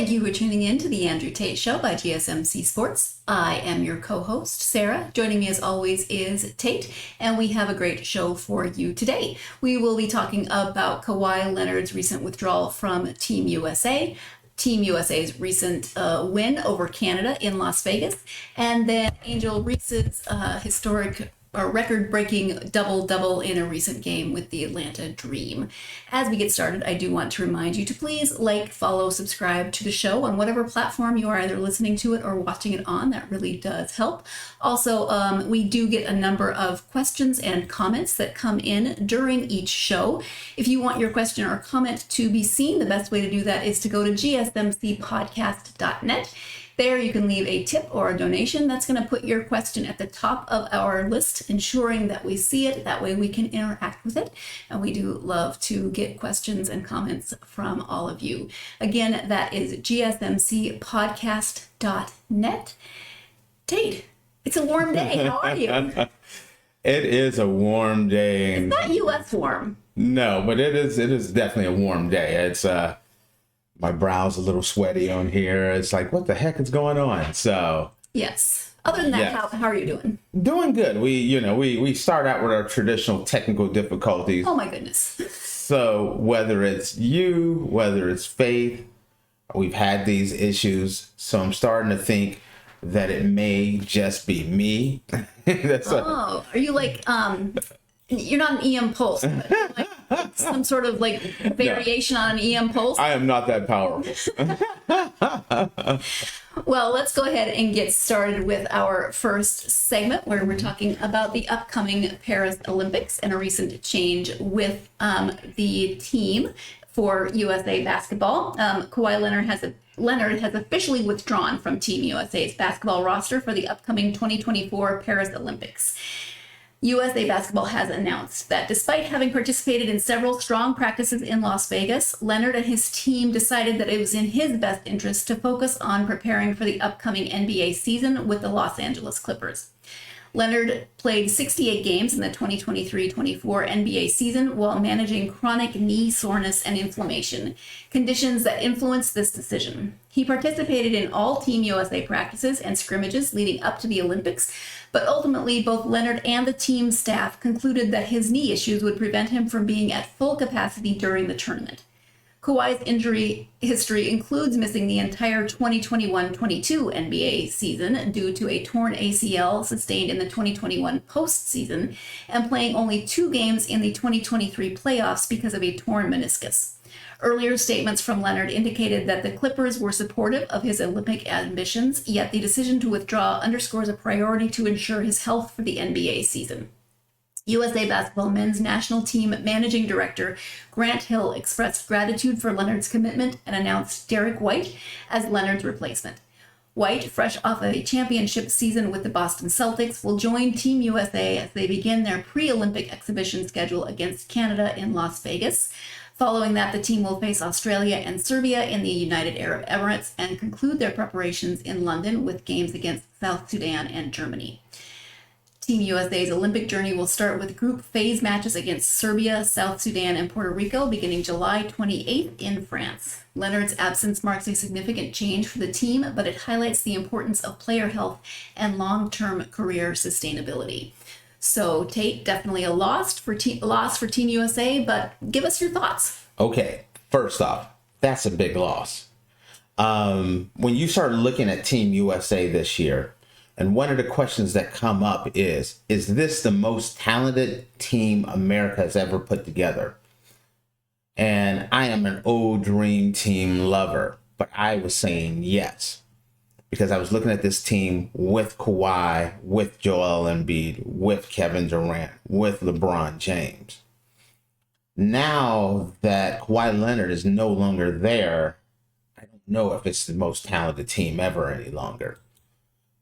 Thank you for tuning in to the Andrew Tate Show by GSMC Sports. I am your co-host, Sarah. Joining me as always is Tate, and we have a great show for you today. We will be talking about Kawhi Leonard's recent withdrawal from Team USA, Team USA's recent win over Canada in Las Vegas, and then Angel Reese's historic record-breaking double-double in a recent game with the Atlanta Dream. As we get started, I do want to remind you to please like, follow, subscribe to the show on whatever platform you are either listening to it or watching it on. That really does help. Also, we do get a number of questions and comments that come in during each show. If you want your question or comment to be seen, the best way to do that is to go to gsmcpodcast.net. There you can leave a tip or a donation. That's going to put your question at the top of our list, ensuring that we see it. That way we can interact with it. And we do love to get questions and comments from all of you. Again, that is gsmcpodcast.net. Tate, it's a warm day. How are you? It is a warm day. It's not U.S. warm. No, but it is definitely a warm day. It's my brow's a little sweaty on here. It's like, what the heck is going on? So yes. Other than that, yes. How are you doing? Doing good. We start out with our traditional technical difficulties. Oh my goodness. So whether it's you, whether it's Faith, we've had these issues. So I'm starting to think that it may just be me. Are you like you're not an EM pulse, but like some sort of like variation on an EM pulse? I am not that powerful. Well, let's go ahead and get started with our first segment where we're talking about the upcoming Paris Olympics and a recent change with the team for USA basketball. Kawhi Leonard has officially withdrawn from Team USA's basketball roster for the upcoming 2024 Paris Olympics. USA Basketball has announced that despite having participated in several strong practices in Las Vegas, Leonard and his team decided that it was in his best interest to focus on preparing for the upcoming NBA season with the Los Angeles Clippers. Leonard played 68 games in the 2023-24 NBA season while managing chronic knee soreness and inflammation, conditions that influenced this decision. He participated in all Team USA practices and scrimmages leading up to the Olympics, but ultimately both Leonard and the team staff concluded that his knee issues would prevent him from being at full capacity during the tournament. Kawhi's injury history includes missing the entire 2021-22 NBA season due to a torn ACL sustained in the 2021 postseason and playing only 2 games in the 2023 playoffs because of a torn meniscus. Earlier statements from Leonard indicated that the Clippers were supportive of his Olympic ambitions, yet the decision to withdraw underscores a priority to ensure his health for the NBA season. USA Basketball men's national team managing director Grant Hill expressed gratitude for Leonard's commitment and announced Derrick White as Leonard's replacement. White, fresh off of a championship season with the Boston Celtics, will join Team USA as they begin their pre-Olympic exhibition schedule against Canada in Las Vegas. Following that, the team will face Australia and Serbia in the United Arab Emirates and conclude their preparations in London with games against South Sudan and Germany. Team USA's Olympic journey will start with group phase matches against Serbia, South Sudan, and Puerto Rico beginning July 28th in France. Leonard's absence marks a significant change for the team, but it highlights the importance of player health and long-term career sustainability. So, Tate, definitely a loss for Team USA, but give us your thoughts. Okay, first off, that's a big loss. When you start looking at Team USA this year, and one of the questions that come up is this the most talented team America has ever put together? And I am an old dream team lover, but I was saying yes, because I was looking at this team with Kawhi, with Joel Embiid, with Kevin Durant, with LeBron James. Now that Kawhi Leonard is no longer there, I don't know if it's the most talented team ever any longer.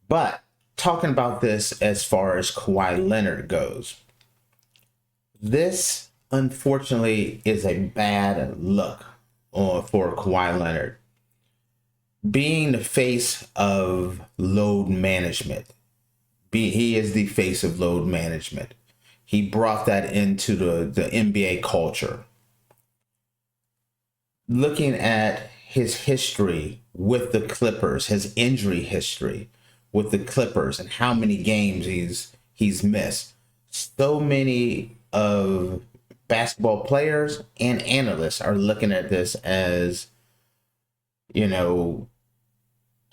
But talking about this as far as Kawhi Leonard goes, this unfortunately is a bad look for Kawhi Leonard. Being the face of load management, he is the face of load management. He brought that into the NBA culture. Looking at his history with the Clippers, his injury history with the Clippers, and how many games he's missed. So many of basketball players and analysts are looking at this as, you know,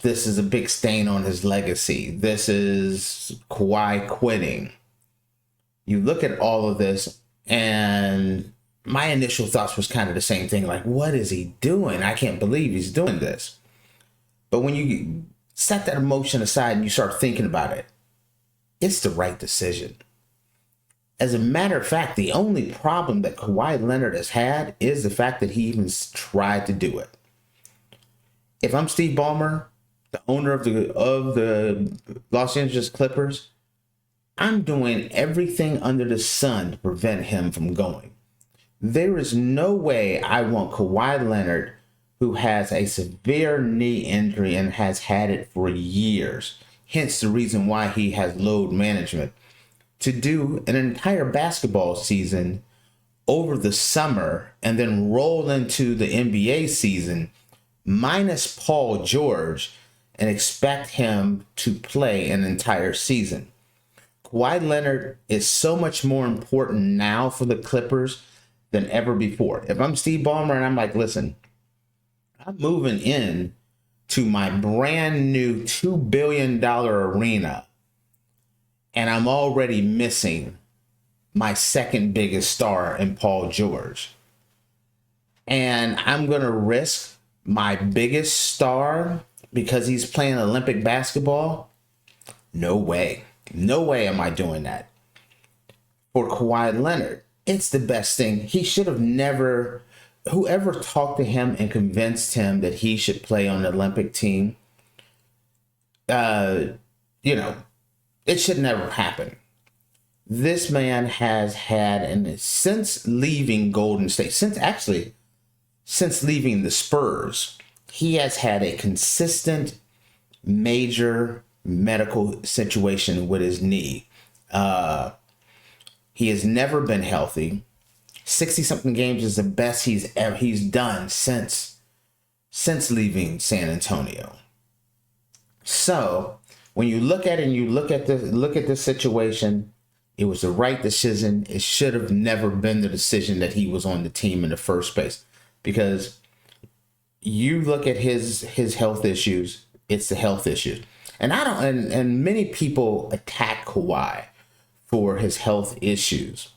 this is a big stain on his legacy. This is Kawhi quitting. You look at all of this, and my initial thoughts was kind of the same thing. Like, what is he doing? I can't believe he's doing this. But when you set that emotion aside and you start thinking about it, it's the right decision. As a matter of fact, the only problem that Kawhi Leonard has had is the fact that he even tried to do it. If I'm Steve Ballmer, the owner of the Los Angeles Clippers, I'm doing everything under the sun to prevent him from going. There is no way I want Kawhi Leonard, who has a severe knee injury and has had it for years, hence the reason why he has load management, to do an entire basketball season over the summer and then roll into the NBA season minus Paul George and expect him to play an entire season. Kawhi Leonard is so much more important now for the Clippers than ever before. If I'm Steve Ballmer and I'm like, listen, I'm moving in to my brand new $2 billion arena, and I'm already missing my second biggest star in Paul George. And I'm going to risk my biggest star because he's playing Olympic basketball? No way. No way am I doing that. For Kawhi Leonard, it's the best thing. He should have never, whoever talked to him and convinced him that he should play on the Olympic team, it should never happen. This man has had, and since leaving Golden State, since leaving the Spurs, he has had a consistent major medical situation with his knee. He has never been healthy. 60-something games is the best he's done since leaving San Antonio. So when you look at it and you look at the situation, it was the right decision. It should have never been the decision that he was on the team in the first place, because you look at his health issues. It's the health issues, and many people attack Kawhi for his health issues.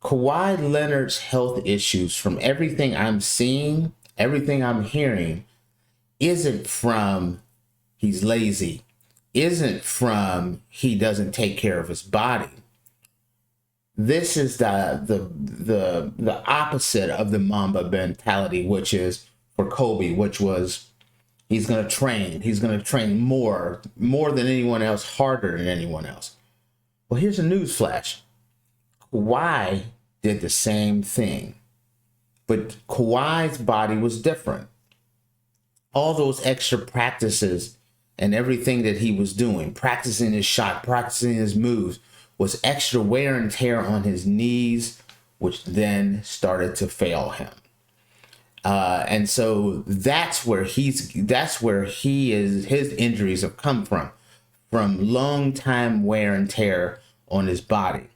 Kawhi Leonard's health issues, from everything I'm seeing, everything I'm hearing, isn't from he's lazy, isn't from he doesn't take care of his body. This is the opposite of the Mamba mentality, which is for Kobe, which was he's going to train. He's going to train more than anyone else, harder than anyone else. Well, here's a news flash. Kawhi did the same thing, but Kawhi's body was different. All those extra practices and everything that he was doing, practicing his shot, practicing his moves, was extra wear and tear on his knees, which then started to fail him. And so that's where his injuries have come from long time wear and tear on his body.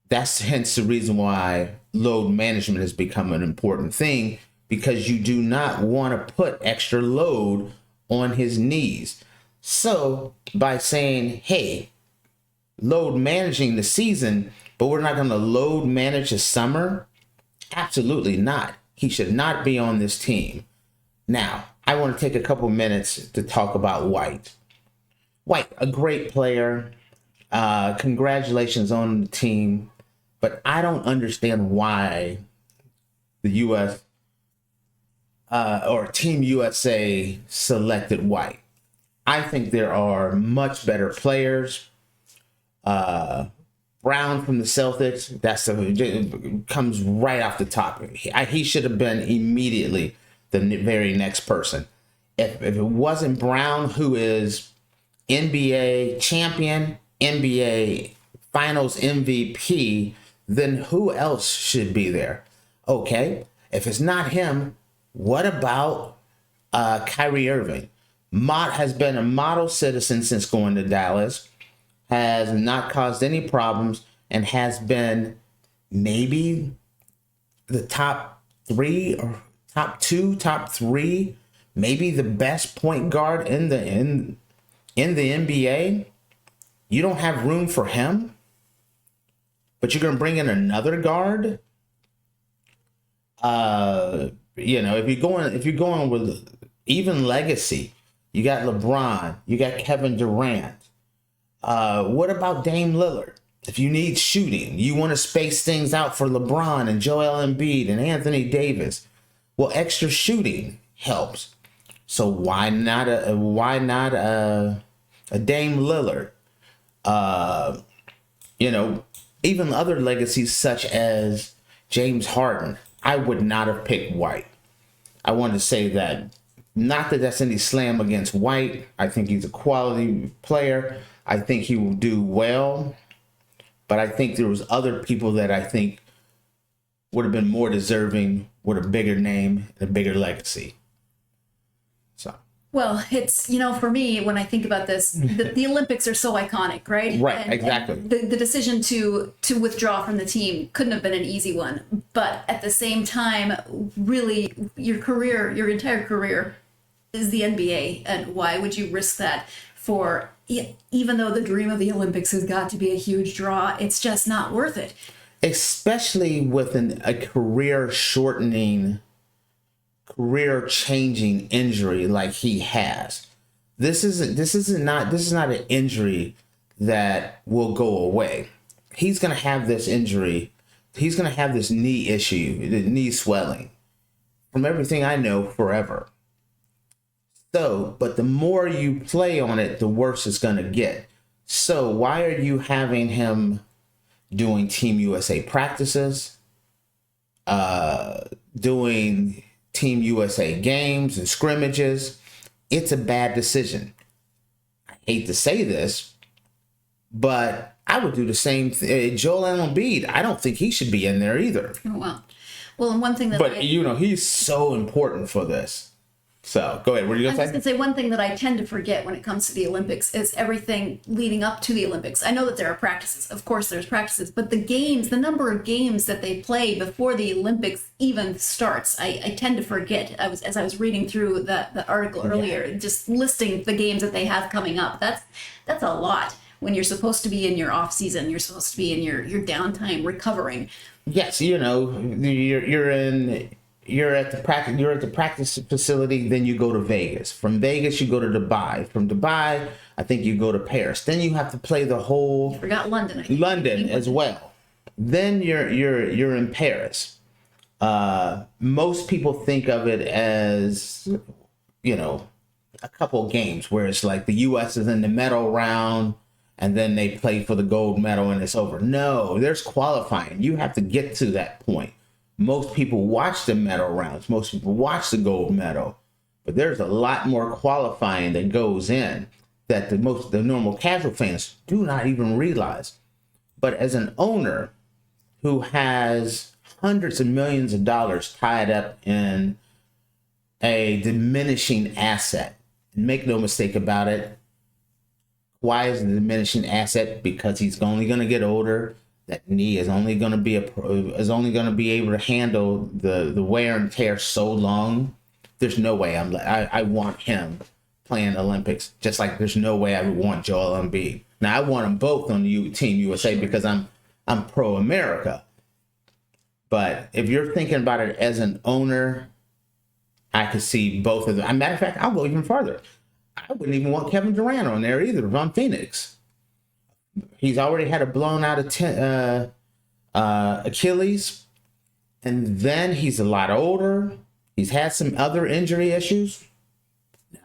That's hence the reason why load management has become an important thing, because you do not want to put extra load on his knees. So by saying, hey, load managing the season, but we're not going to load manage the summer, absolutely not. He should not be on this team. Now, I want to take a couple minutes to talk about White. White, a great player. Congratulations on the team. But I don't understand why the U.S. Or Team USA selected White. I think there are much better players. Brown from the Celtics, comes right off the top. He should have been immediately the very next person. If it wasn't Brown, who is NBA champion, NBA Finals MVP, then who else should be there? Okay, if it's not him, What about Kyrie Irving? Has been a model citizen since going to Dallas, has not caused any problems, and has been maybe the top 3 or top 2, top 3, maybe the best point guard in the NBA. You don't have room for him, but you're going to bring in another guard. If you're going with even legacy, you got LeBron, you got Kevin Durant. What about Dame Lillard? If you need shooting, you want to space things out for LeBron and Joel Embiid and Anthony Davis. Well, extra shooting helps. So why not a Dame Lillard? Even other legacies such as James Harden. I would not have picked White. I wanted to say that. Not that that's any slam against White. I think he's a quality player. I think he will do well. But I think there was other people that I think would have been more deserving with a bigger name and a bigger legacy. So. Well, it's, for me, when I think about this, the Olympics are so iconic, right? Right, exactly. And the decision to withdraw from the team couldn't have been an easy one. But at the same time, really, your entire career is the NBA. And why would you risk that for, even though the dream of the Olympics has got to be a huge draw, it's just not worth it. Especially with a career-shortening, career-changing injury like he has. This is not an injury that will go away. He's going to have this injury. He's going to have this knee issue, the knee swelling, from everything I know, forever. So, but the more you play on it, the worse it's going to get. So why are you having him doing Team USA practices, doing Team USA games and scrimmages? It's a bad decision. I hate to say this, but I would do the same thing. Joel Embiid, I don't think he should be in there either. Oh, well, and one thing that he's so important for this. So go ahead. What are you going to say? I was going to say one thing that I tend to forget when it comes to the Olympics is everything leading up to the Olympics. I know that there are practices. Of course, there's practices. But the number of games that they play before the Olympics even starts, I tend to forget. As I was reading through the article earlier, just listing the games that they have coming up. That's a lot. When you're supposed to be in your off season, you're supposed to be in your downtime recovering. Yes, you're at the practice facility, then you go to Vegas. From Vegas, you go to Dubai. From Dubai, I think you go to Paris. Then you have to play the whole. You forgot London. I think. London as well. Then you're in Paris. Most people think of it as, a couple games where it's like the U.S. is in the medal round and then they play for the gold medal and it's over. No, there's qualifying. You have to get to that point. Most people watch the medal rounds. Most people watch the gold medal. But there's a lot more qualifying that goes in that the normal casual fans do not even realize. But as an owner who has hundreds of millions of dollars tied up in a diminishing asset, and make no mistake about it, why is the diminishing asset? Because he's only going to get older. That knee is only going to be able to handle the wear and tear so long. There's no way I want him playing Olympics, just like there's no way I would want Joel Embiid. Now I want them both on the Team USA because I'm pro America. But if you're thinking about it as an owner, I could see both of them. As a matter of fact, I'll go even farther. I wouldn't even want Kevin Durant on there either if I'm Phoenix. He's already had a blown out Achilles, and then he's a lot older. He's had some other injury issues. No,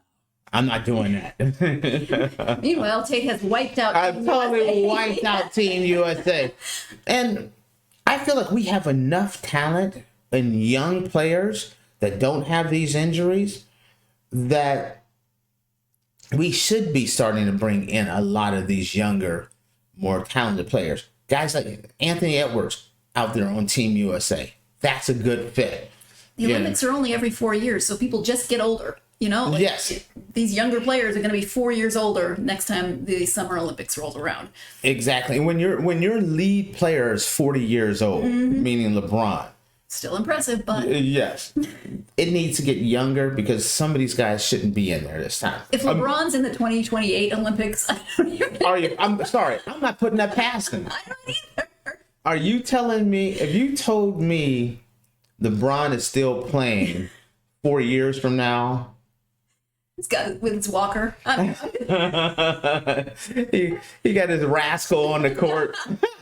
I'm not doing that. Meanwhile, Tate has wiped out. I've totally wiped out Team USA, and I feel like we have enough talent and young players that don't have these injuries that we should be starting to bring in a lot of these younger, more talented players. Guys like Anthony Edwards out there on Team USA. That's a good fit. The Olympics are only every 4 years, so people just get older. Yes. These younger players are going to be 4 years older next time the Summer Olympics rolls around. Exactly. And when your lead player is 40 years old, meaning LeBron. Still impressive, but yes, it needs to get younger because some of these guys shouldn't be in there this time. If LeBron's in the 2028 Olympics, I don't even... I'm sorry. I'm not putting that past him. I don't either. Are you telling me, if you told me LeBron is still playing 4 years from now? He's got with his walker. He got his rascal on the court.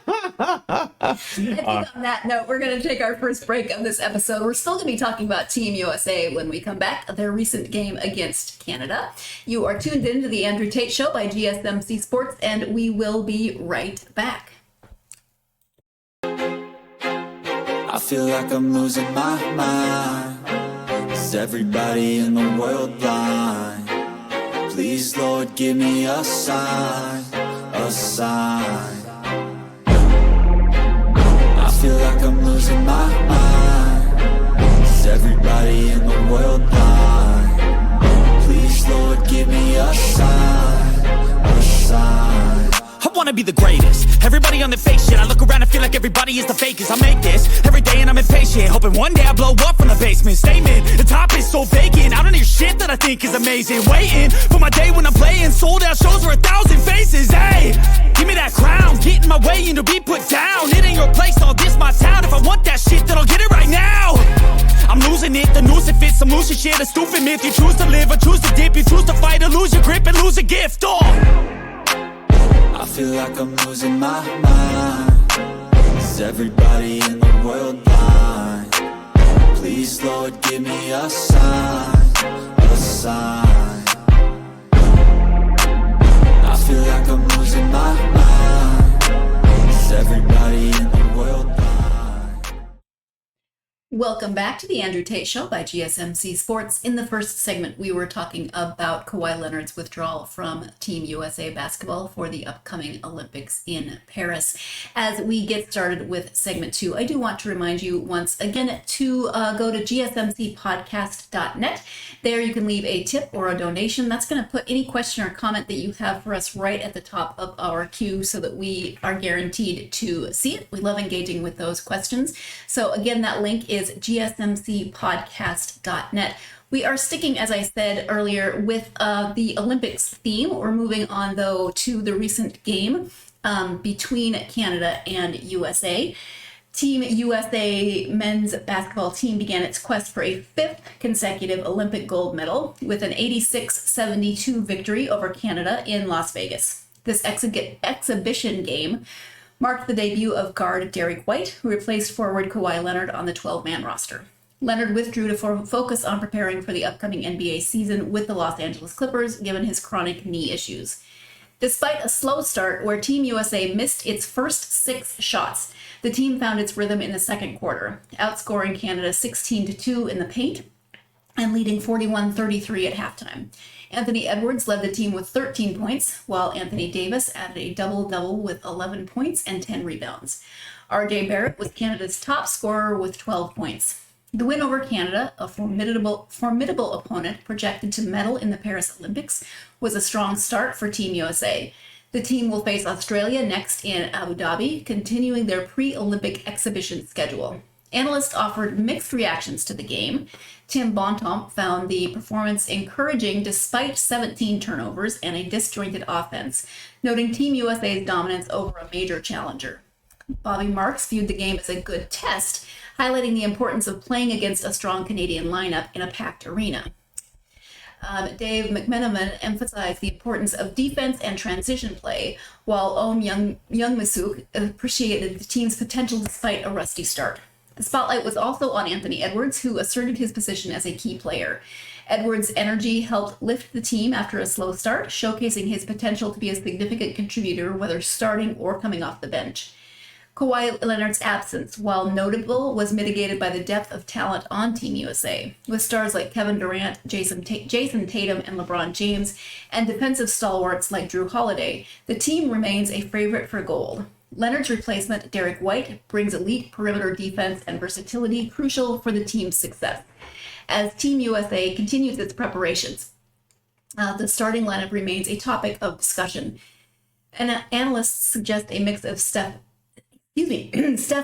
I think on that note, we're going to take our first break of this episode. We're still going to be talking about Team USA when we come back, their recent game against Canada. You are tuned in to the Andrew Tate Show by GSMC Sports, and we will be right back. I feel like I'm losing my mind. Is everybody in the world blind? Please, Lord, give me a sign, a sign. I feel like I'm losing my mind. Is everybody in the world blind? Please, Lord, give me a sign, a sign. I wanna be the greatest. Everybody on the fake shit. I look around and feel like everybody is the fakest. I make this every day and I'm impatient, hoping one day I blow up from the basement. Statement, the top is so vacant. I don't hear shit that I think is amazing. Waiting for my day when I'm playing sold out shows for 1,000 faces. Hey, give me that crown, get in my way and to be put down. It ain't your place, all this my town. If I want that shit, then I'll get it right now. I'm losing it, the noose it fits, some losing shit, a stupid myth. You choose to live or choose to dip, you choose to fight or lose your grip and lose a gift. I feel like I'm losing my mind. Is everybody in the world blind? Please, Lord, give me a sign, a sign. I feel like I'm losing my mind. Is everybody in the world blind? Welcome back to the Andrew Tate Show by GSMC Sports. In the first segment, we were talking about Kawhi Leonard's withdrawal from Team USA basketball for the upcoming Olympics in Paris. As we get started with segment 2, I do want to remind you once again to go to gsmcpodcast.net. There you can leave a tip or a donation. That's going to put any question or comment that you have for us right at the top of our queue so that we are guaranteed to see it. We love engaging with those questions. So again, that link is gsmcpodcast.net. We are sticking, as I said earlier, with the Olympics theme. We're moving on, though, to the recent game between Canada and USA. Team USA men's basketball team began its quest for a 5th consecutive Olympic gold medal with an 86-72 victory over Canada in Las Vegas. This exhibition game marked the debut of guard Derrick White, who replaced forward Kawhi Leonard on the 12-man roster. Leonard withdrew to focus on preparing for the upcoming NBA season with the Los Angeles Clippers, given his chronic knee issues. Despite a slow start where Team USA missed its first 6 shots, the team found its rhythm in the second quarter, outscoring Canada 16-2 in the paint and leading 41-33 at halftime. Anthony Edwards led the team with 13 points, while Anthony Davis added a double-double with 11 points and 10 rebounds. R.J. Barrett was Canada's top scorer with 12 points. The win over Canada, a formidable opponent projected to medal in the Paris Olympics, was a strong start for Team USA. The team will face Australia next in Abu Dhabi, continuing their pre-Olympic exhibition schedule. Analysts offered mixed reactions to the game. Tim Bontemps found the performance encouraging despite 17 turnovers and a disjointed offense, noting Team USA's dominance over a major challenger. Bobby Marks viewed the game as a good test, highlighting the importance of playing against a strong Canadian lineup in a packed arena. Dave McMenamin emphasized the importance of defense and transition play, while Youngmisuk appreciated the team's potential despite a rusty start. The spotlight was also on Anthony Edwards, who asserted his position as a key player. Edwards' energy helped lift the team after a slow start, showcasing his potential to be a significant contributor, whether starting or coming off the bench. Kawhi Leonard's absence, while notable, was mitigated by the depth of talent on Team USA, with stars like Kevin Durant, Jason Tatum, and LeBron James, and defensive stalwarts like Drew Holiday. The team remains a favorite for gold. Leonard's replacement, Derrick White, brings elite perimeter defense and versatility crucial for the team's success. As Team USA continues its preparations, the starting lineup remains a topic of discussion. And analysts suggest a mix of Steph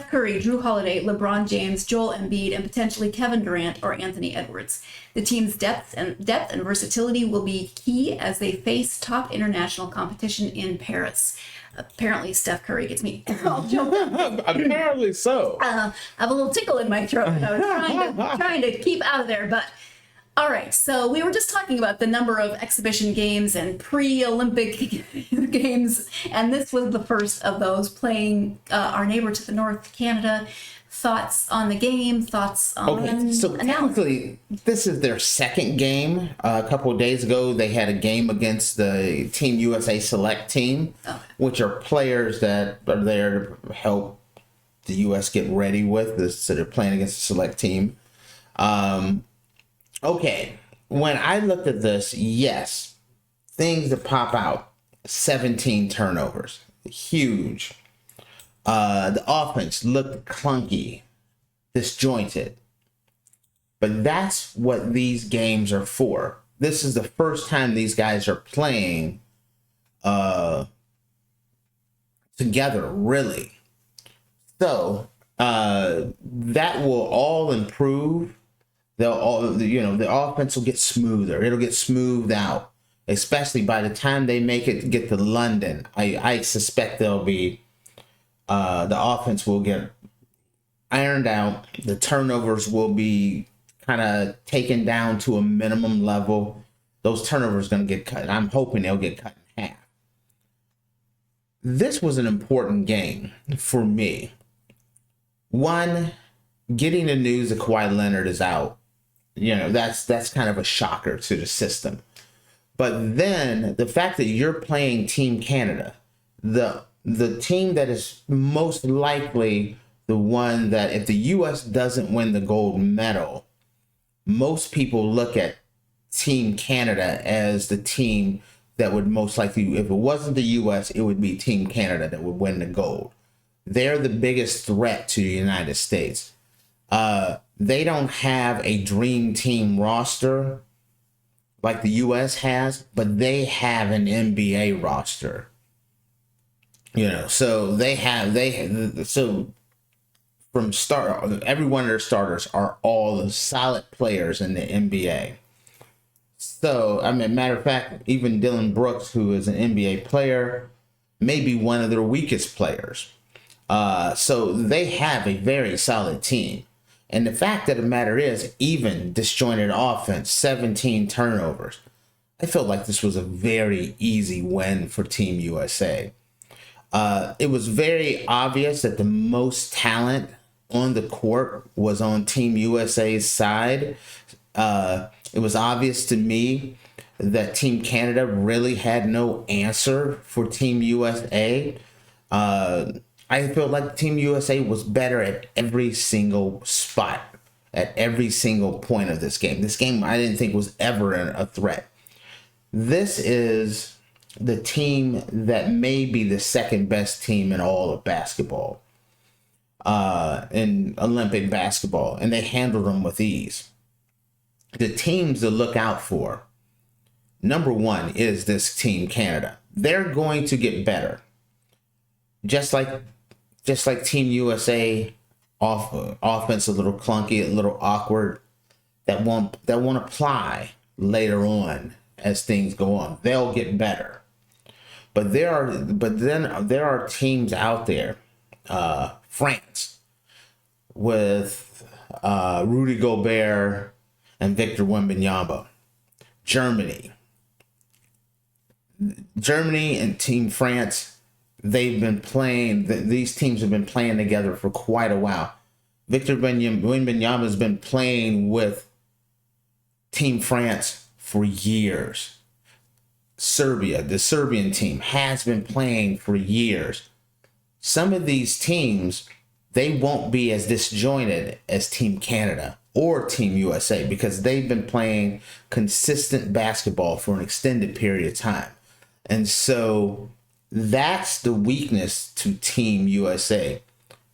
Curry, Drew Holiday, LeBron James, Joel Embiid, and potentially Kevin Durant or Anthony Edwards. The team's depth and versatility will be key as they face top international competition in Paris. Apparently, Steph Curry gets me all choked up. Apparently so. I have a little tickle in my throat. And I was trying to keep out of there, but all right. So we were just talking about the number of exhibition games and pre-Olympic games, and this was the first of those. Playing our neighbor to the north, Canada. Thoughts on the game? Thoughts on Okay, so technically, this is their second game. A couple of days ago, they had a game against the Team USA Select team, which are players that are there to help the U.S. get ready with this. So they're playing against the Select team. Okay, when I looked at this, yes, things that pop out: 17 turnovers, huge. The offense looked clunky, disjointed. But that's what these games are for. This is the first time these guys are playing together, really. So that will all improve. They'll all, the offense will get smoother. It'll get smoothed out, especially by the time they get to London. I suspect they'll be. The offense will get ironed out. The turnovers will be kind of taken down to a minimum level. Those turnovers are going to get cut. I'm hoping they'll get cut in half. This was an important game for me. One, getting the news that Kawhi Leonard is out. That's kind of a shocker to the system. But then the fact that you're playing Team Canada, the team that is most likely the one that, if the U.S. doesn't win the gold medal, most people look at Team Canada as the team that would most likely, if it wasn't the U.S., it would be Team Canada that would win the gold. They're the biggest threat to the United States. They don't have a dream team roster like the U.S. has, but they have an NBA roster. So from start, every one of their starters are all solid players in the NBA. So, matter of fact, even Dylan Brooks, who is an NBA player, may be one of their weakest players. So they have a very solid team. And the fact of the matter is, even disjointed offense, 17 turnovers. I felt like this was a very easy win for Team USA. It was very obvious that the most talent on the court was on Team USA's side. It was obvious to me that Team Canada really had no answer for Team USA. I felt like Team USA was better at every single spot, at every single point of this game. This game I didn't think was ever a threat. This is the team that may be the second best team in all of basketball, in Olympic basketball, and they handled them with ease. The teams to look out for, number one, is this Team Canada. They're going to get better. Just like Team USA, offense a little clunky, a little awkward, that won't apply later on as things go on. They'll get better. But there are teams out there, France, with Rudy Gobert and Victor Wembanyama. Germany and Team France, these teams have been playing together for quite a while. Victor Wembanyama has been playing with Team France for years. Serbia, the Serbian team, has been playing for years. Some of these teams, they won't be as disjointed as Team Canada or Team USA because they've been playing consistent basketball for an extended period of time. And so That's the weakness to Team USA,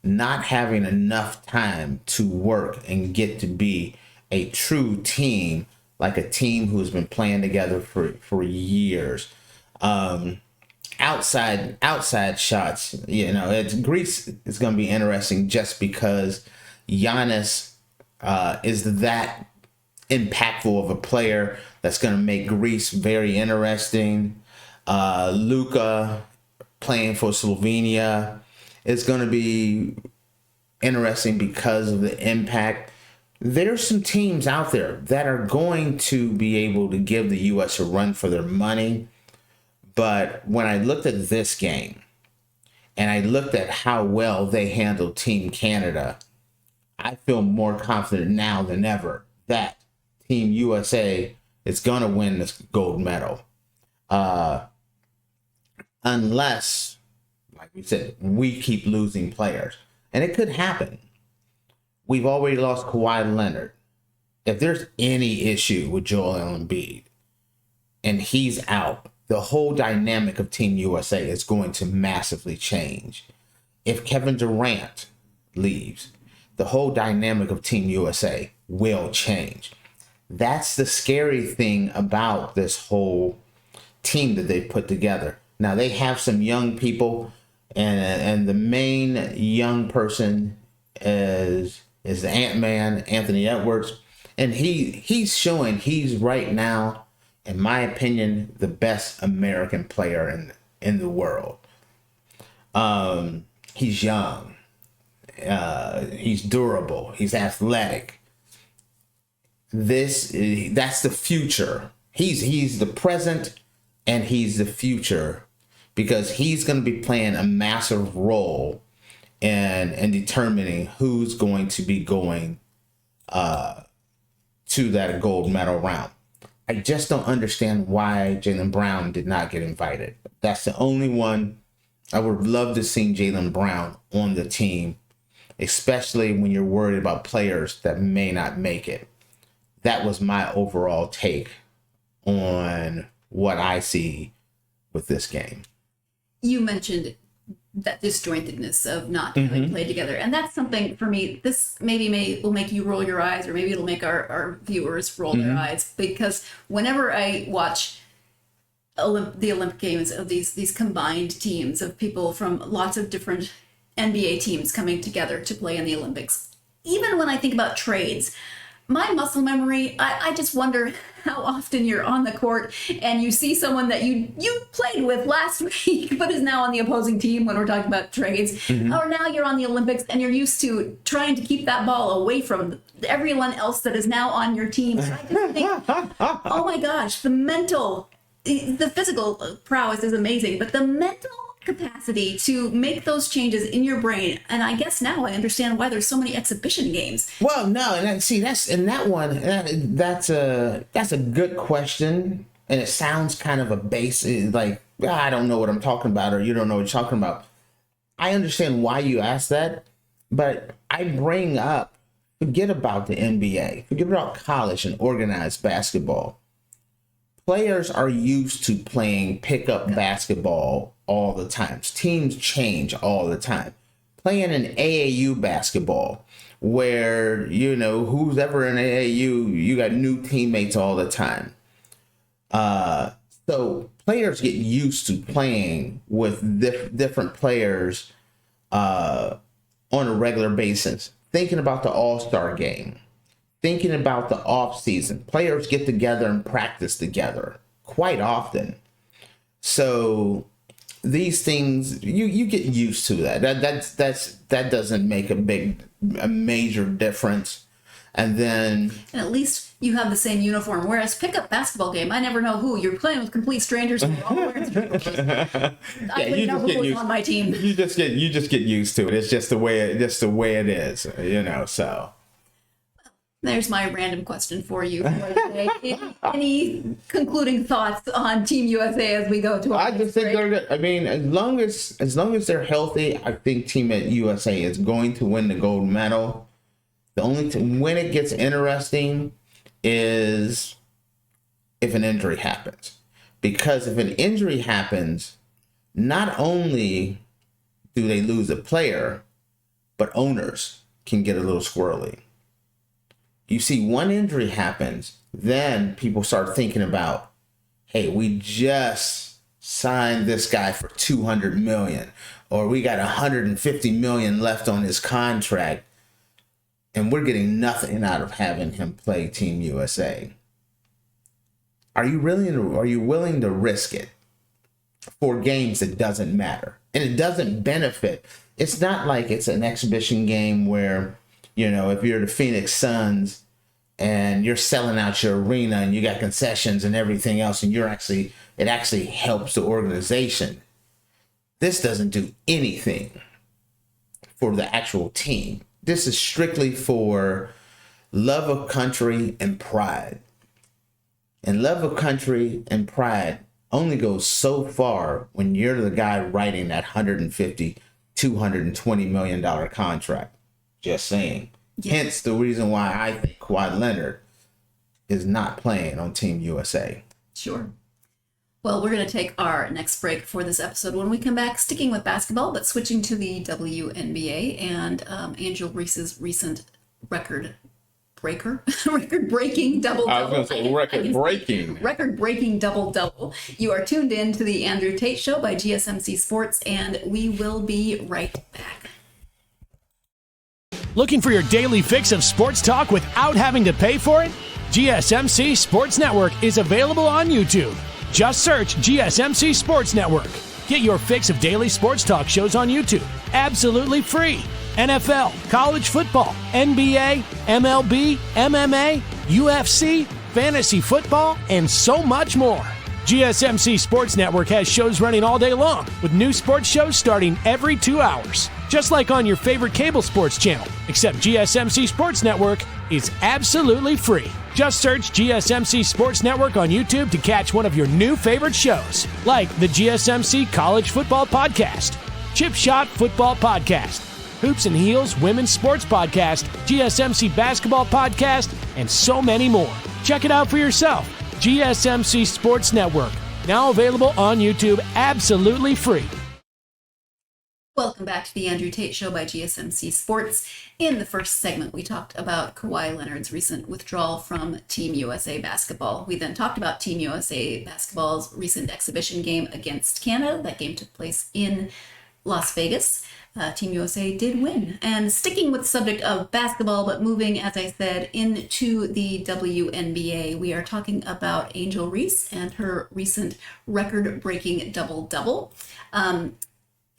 not having enough time to work and get to be a true team, like a team who's been playing together for years. Outside shots, Greece is going to be interesting just because Giannis is that impactful of a player that's going to make Greece very interesting. Luka playing for Slovenia is going to be interesting because of the impact. There's some teams out there that are going to be able to give the U.S. a run for their money. But when I looked at this game and I looked at how well they handled Team Canada, I feel more confident now than ever that Team USA is going to win this gold medal. Unless, like we said, we keep losing players. And it could happen. We've already lost Kawhi Leonard. If there's any issue with Joel Embiid and he's out, the whole dynamic of Team USA is going to massively change. If Kevin Durant leaves, the whole dynamic of Team USA will change. That's the scary thing about this whole team that they put together. Now, they have some young people, and the main young person is the Ant-Man, Anthony Edwards. And he's showing he's right now, in my opinion, the best American player in the world. He's young. He's durable. He's athletic. That's the future. He's the present and he's the future, because he's going to be playing a massive role in determining who's going to be going to that gold medal round. I just don't understand why Jaylen Brown did not get invited. That's the only one. I would love to see Jaylen Brown on the team, especially when you're worried about players that may not make it. That was my overall take on what I see with this game. You mentioned that disjointedness of not really played together. And that's something for me, this will make you roll your eyes, or maybe it'll make our viewers roll their eyes, because whenever I watch the Olympic Games of these combined teams of people from lots of different NBA teams coming together to play in the Olympics, even when I think about trades, my muscle memory, I just wonder how often you're on the court and you see someone that you played with last week but is now on the opposing team when we're talking about trades. Or now you're on the Olympics and you're used to trying to keep that ball away from everyone else that is now on your team. So I just think, oh my gosh, the physical prowess is amazing, but the mental capacity to make those changes in your brain. And I guess now I understand why there's so many exhibition games. Well, no, and that's in that one. That's a good question, and it sounds kind of a base, like I don't know what I'm talking about, or you don't know what you're talking about. I understand why you asked that, but I bring up, forget about the NBA, forget about college and organized basketball. Players are used to playing pickup basketball all the time. Teams change all the time. Playing an AAU basketball where, who's ever in AAU, you got new teammates all the time. So players get used to playing with different players on a regular basis. Thinking about the All-Star game. Thinking about the off season, players get together and practice together quite often. So these things, you get used to that. That doesn't make a major difference. And at least you have the same uniform. Whereas pickup basketball game, I never know who you're playing with. Complete strangers. And you're all wearing I wouldn't know who was on my team. You just get used to it. It's just the way it is. So. There's my random question for you for today. Any concluding thoughts on Team USA as we go to our I just think they're good. I mean, as long as they're healthy, I think Team USA is going to win the gold medal. The only when it gets interesting is if an injury happens. Because if an injury happens, not only do they lose a player, but owners can get a little squirrely. You see one injury happens, then people start thinking about, hey, we just signed this guy for $200 million, or we got $150 million left on his contract, and we're getting nothing out of having him play Team USA. Are you willing to risk it for games that doesn't matter? And it doesn't benefit. It's not like it's an exhibition game where, if you're the Phoenix Suns and you're selling out your arena and you got concessions and everything else, and it actually helps the organization. This doesn't do anything for the actual team. This is strictly for love of country and pride. And love of country and pride only goes so far when you're the guy writing that $150, $220 million contract. Just saying. Yeah. Hence the reason why I think Kawhi Leonard is not playing on Team USA. Sure. Well, we're going to take our next break for this episode. When we come back, sticking with basketball, but switching to the WNBA and Angel Reese's recent record-breaking double-double. I was going to say record-breaking. Record-breaking double-double. You are tuned in to the Andrew Tate Show by GSMC Sports, and we will be right back. Looking for your daily fix of sports talk without having to pay for it? GSMC Sports Network is available on YouTube. Just search GSMC Sports Network. Get your fix of daily sports talk shows on YouTube, absolutely free. NFL, college football, NBA, MLB, MMA, UFC, fantasy football, and so much more. GSMC Sports Network has shows running all day long, with new sports shows starting every 2 hours. Just like on your favorite cable sports channel, except GSMC Sports Network is absolutely free. Just search GSMC Sports Network on YouTube to catch one of your new favorite shows, like the GSMC College Football Podcast, Chip Shot Football Podcast, Hoops and Heels Women's Sports Podcast, GSMC Basketball Podcast, and so many more. Check it out for yourself. GSMC Sports Network, now available on YouTube absolutely free. Welcome back to the Andrew Tate Show by GSMC Sports. In the first segment, we talked about Kawhi Leonard's recent withdrawal from Team USA basketball. We then talked about Team USA basketball's recent exhibition game against Canada. That game took place in Las Vegas. Team USA did win. And sticking with the subject of basketball, but moving, as I said, into the WNBA, we are talking about Angel Reese and her recent record-breaking double-double.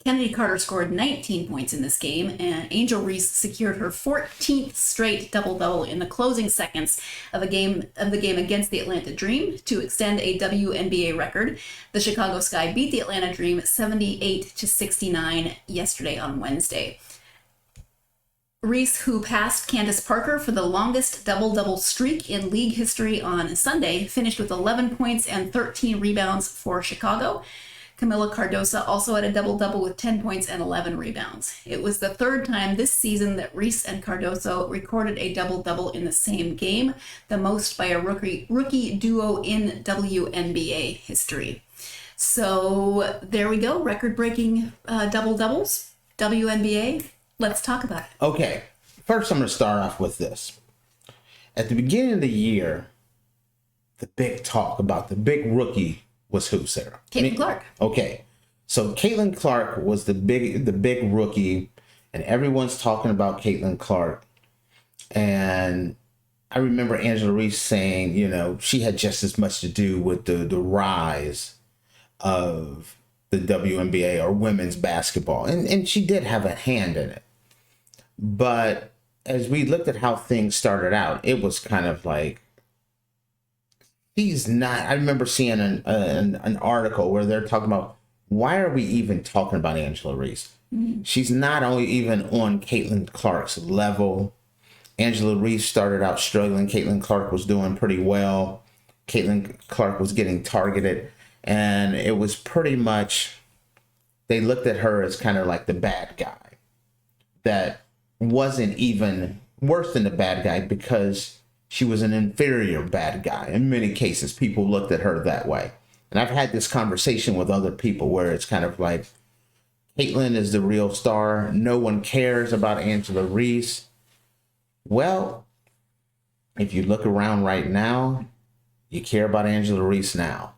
Kennedy Carter scored 19 points in this game, and Angel Reese secured her 14th straight double-double in the closing seconds of the game against the Atlanta Dream to extend a WNBA record. The Chicago Sky beat the Atlanta Dream 78-69 yesterday on Wednesday. Reese, who passed Candace Parker for the longest double-double streak in league history on Sunday, finished with 11 points and 13 rebounds for Chicago. Camila Cardoso also had a double-double with 10 points and 11 rebounds. It was the third time this season that Reese and Cardoso recorded a double-double in the same game, the most by a rookie duo in WNBA history. So there we go, record-breaking double-doubles, WNBA. Let's talk about it. Okay, first I'm going to start off with this. At the beginning of the year, the big talk about the big rookie was who, Sarah? Caitlin Clark. Okay. So Caitlin Clark was the big rookie, and everyone's talking about Caitlin Clark. And I remember Angela Reese saying, she had just as much to do with the rise of the WNBA or women's basketball. And she did have a hand in it. But as we looked at how things started out, it was kind of like, she's not. I remember seeing an article where they're talking about, why are we even talking about Angela Reese? Mm-hmm. She's not only even on Caitlin Clark's level. Angela Reese started out struggling. Caitlin Clark was doing pretty well. Caitlin Clark was getting targeted. And it was pretty much, they looked at her as kind of like the bad guy. That wasn't even worse than the bad guy because she was an inferior bad guy. In many cases, people looked at her that way. And I've had this conversation with other people where it's kind of like, Caitlyn is the real star. No one cares about Angela Reese. Well, if you look around right now, you care about Angela Reese now.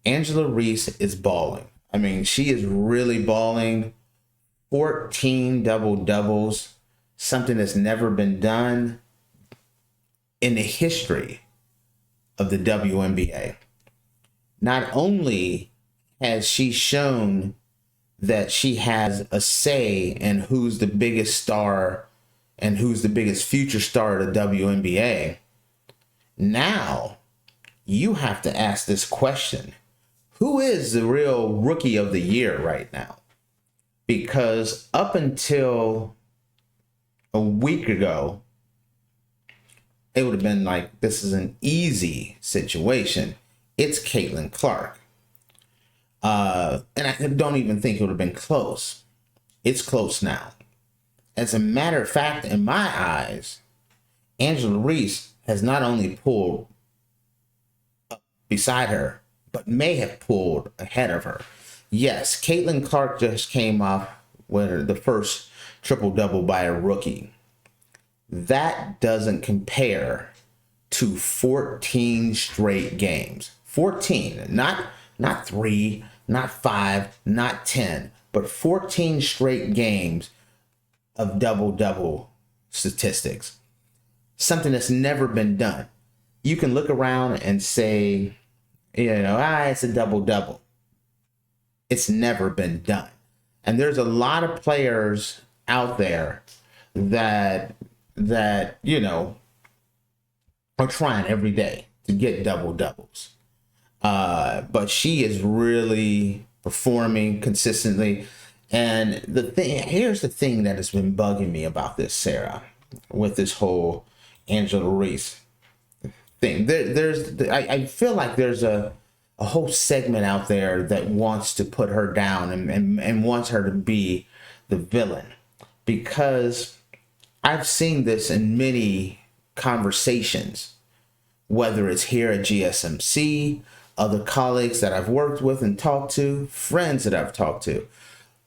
Angela Reese is balling. I mean, she is really balling. 14 double-doubles, something that's never been done in the history of the WNBA. Not only has she shown that she has a say in who's the biggest star and who's the biggest future star of the WNBA, now you have to ask this question. Who is the real rookie of the year right now? Because up until a week ago, it would have been like, this is an easy situation. It's Caitlin Clark. And I don't even think it would have been close. It's close now. As a matter of fact, in my eyes, Angela Reese has not only pulled up beside her, but may have pulled ahead of her. Yes, Caitlin Clark just came off with the first triple-double by a rookie. That doesn't compare to 14 straight games. 14, not 3, not 5, not 10, but 14 straight games of double-double statistics. Something that's never been done. You can look around and say, it's a double-double. It's never been done. And there's a lot of players out there that are trying every day to get double-doubles. But she is really performing consistently. And here's the thing that has been bugging me about this, Sarah, with this whole Angela Reese thing. I feel like there's a whole segment out there that wants to put her down and wants her to be the villain, because I've seen this in many conversations, whether it's here at GSMC, other colleagues that I've worked with and talked to, friends that I've talked to.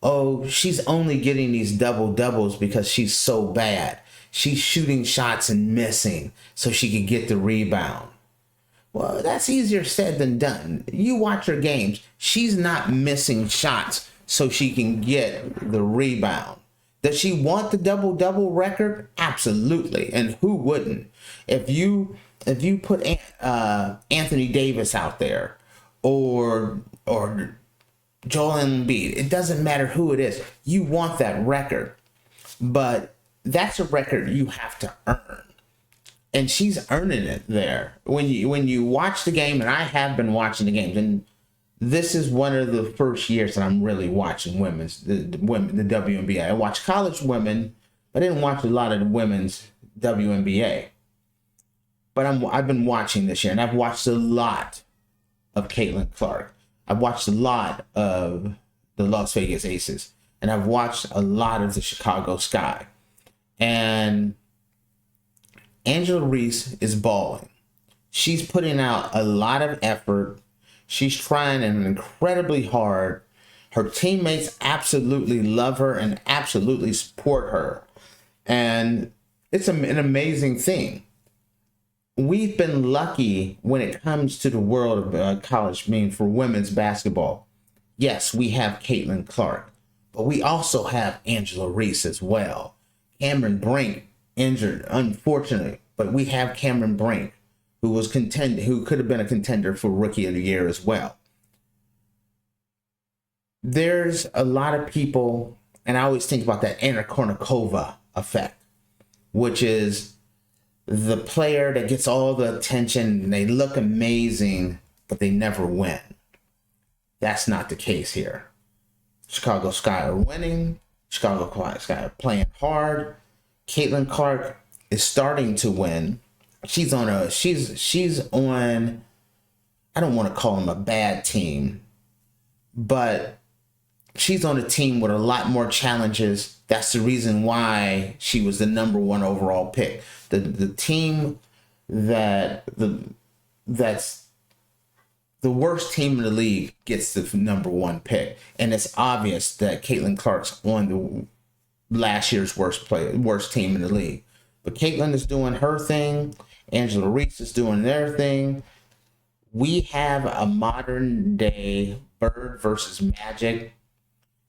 Oh, she's only getting these double-doubles because she's so bad. She's shooting shots and missing so she can get the rebound. Well, that's easier said than done. You watch her games. She's not missing shots so she can get the rebound. Does she want the double-double record? Absolutely. And who wouldn't? If you put Anthony Davis out there or Joel Embiid, it doesn't matter who it is. You want that record. But that's a record you have to earn. And she's earning it there. When you watch the game, and I have been watching the games, and this is one of the first years that I'm really watching the WNBA. I watch college women, but I didn't watch a lot of the women's WNBA. But I've been watching this year, and I've watched a lot of Caitlin Clark. I've watched a lot of the Las Vegas Aces, and I've watched a lot of the Chicago Sky. And Angela Reese is balling. She's putting out a lot of effort. She's trying incredibly hard. Her teammates absolutely love her and absolutely support her. And it's an amazing thing. We've been lucky when it comes to the world of college, for women's basketball. Yes, we have Caitlin Clark, but we also have Angela Reese as well. Cameron Brink injured, unfortunately, but we have Cameron Brink, who could have been a contender for Rookie of the Year as well. There's a lot of people, and I always think about that Anna Kournikova effect, which is the player that gets all the attention and they look amazing, but they never win. That's not the case here. Chicago Sky are winning. Chicago Sky are playing hard. Caitlin Clark is starting to win. She's on I don't want to call them a bad team, but she's on a team with a lot more challenges. That's the reason why she was the number 1 overall pick. The team that's the worst team in the league gets the number one pick. And it's obvious that Caitlin Clark's on the last year's worst team in the league. But Caitlin is doing her thing. Angela Reese is doing their thing. We have a modern day Bird versus Magic.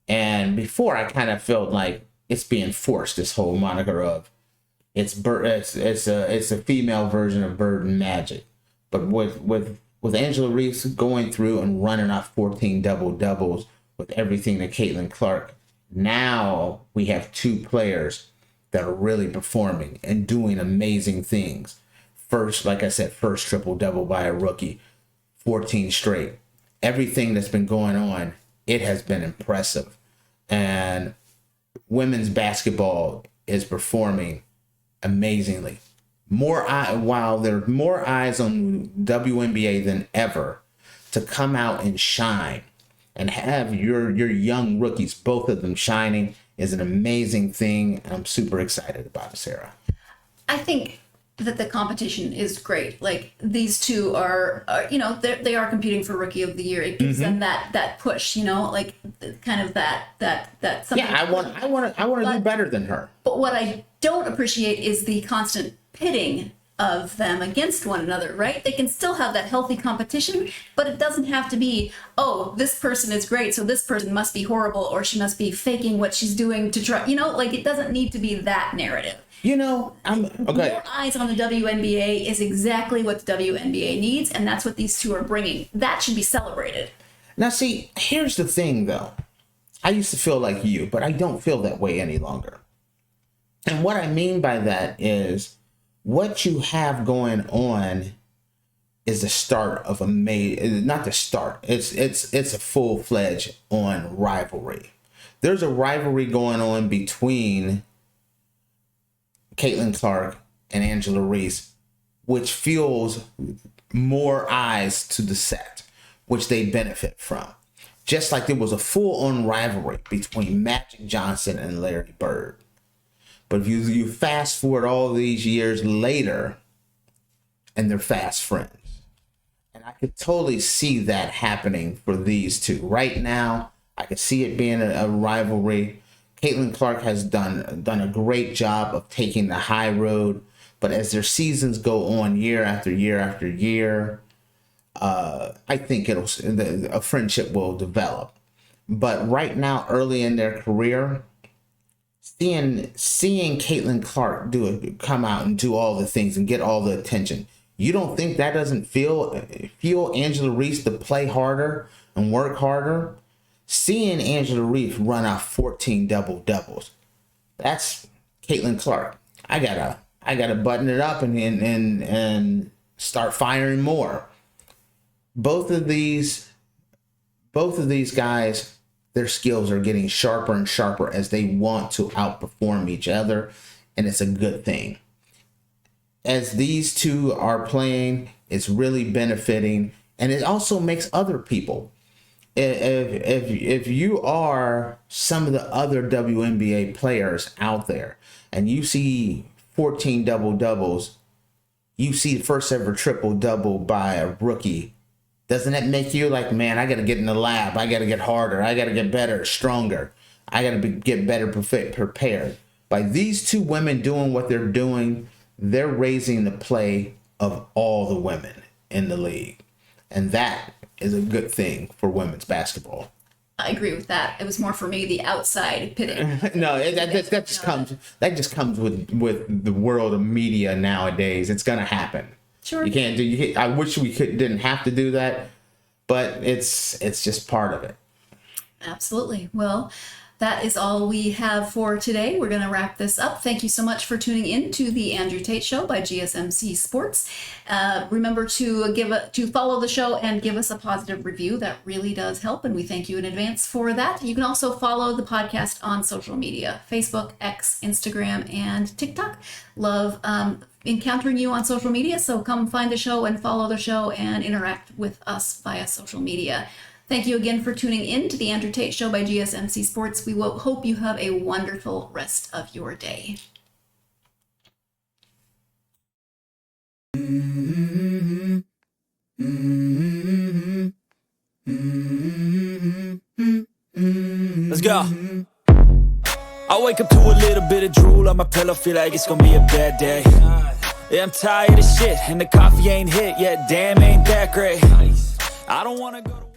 And before, I kind of felt like it's being forced, this whole moniker of it's a female version of Bird and Magic. But with Angela Reese going through and running off 14 double-doubles with everything that Caitlin Clark, now we have two players that are really performing and doing amazing things. First, like I said, first triple-double by a rookie, 14 straight. Everything that's been going on, it has been impressive. And women's basketball is performing amazingly. While there are more eyes on WNBA than ever, to come out and shine and have your young rookies, both of them shining, is an amazing thing. And I'm super excited about it, Sarah. I think that the competition is great. Like, these two are they are competing for Rookie of the Year. It gives them that push, like kind of that something. Yeah, I want to do better than her. But what I don't appreciate is the constant pitting of them against one another, right? They can still have that healthy competition, but it doesn't have to be, oh, this person is great, so this person must be horrible, or she must be faking what she's doing to try, like, it doesn't need to be that narrative. I'm okay. More eyes on the WNBA is exactly what the WNBA needs, and that's what these two are bringing. That should be celebrated. Now, see, here's the thing, though. I used to feel like you, but I don't feel that way any longer. And what I mean by that is what you have going on is the start of not the start. It's a full-fledged on rivalry. There's a rivalry going on between Caitlin Clark and Angela Reese, which fuels more eyes to the set, which they benefit from. Just like there was a full-on rivalry between Magic Johnson and Larry Bird. But if you fast forward all these years later, and they're fast friends. And I could totally see that happening for these two. Right now, I could see it being a rivalry. Caitlin Clark has done a great job of taking the high road. But as their seasons go on year after year after year, I think a friendship will develop. But right now, early in their career, seeing Caitlin Clark come out and do all the things and get all the attention, you don't think that doesn't fuel Angela Reese to play harder and work harder? Seeing Angela Reese run out 14 double-doubles, that's Caitlin Clark. I gotta button it up and start firing more. Both of these guys, their skills are getting sharper and sharper as they want to outperform each other, and it's a good thing. As these two are playing, it's really benefiting, and it also makes other people. If you are some of the other WNBA players out there, and you see 14 double-doubles, you see the first ever triple-double by a rookie, doesn't that make you like, man, I got to get in the lab. I got to get harder. I got to get better, stronger. I got to get better prepared. By these two women doing what they're doing, they're raising the play of all the women in the league. And that is a good thing for women's basketball. I agree with that. It was more for me the outside pitting. No, that just comes with the world of media nowadays. It's gonna happen. Sure. I wish we didn't have to do that, but it's just part of it. Absolutely. Well, that is all we have for today. We're going to wrap this up. Thank you so much for tuning in to the Andrew Tate Show by GSMC Sports. Remember to follow the show and give us a positive review. That really does help, and we thank you in advance for that. You can also follow the podcast on social media: Facebook, X, Instagram, and TikTok. Love encountering you on social media, so come find the show and follow the show and interact with us via social media. Thank you again for tuning in to the Andrew Tate Show by GSMC Sports. We will hope you have a wonderful rest of your day. Mm-hmm. Mm-hmm. Let's go. I wake up to a little bit of drool on my pillow, feel like it's gonna be a bad day. Yeah, I'm tired of shit, and the coffee ain't hit yet, damn, ain't that great. I don't wanna go to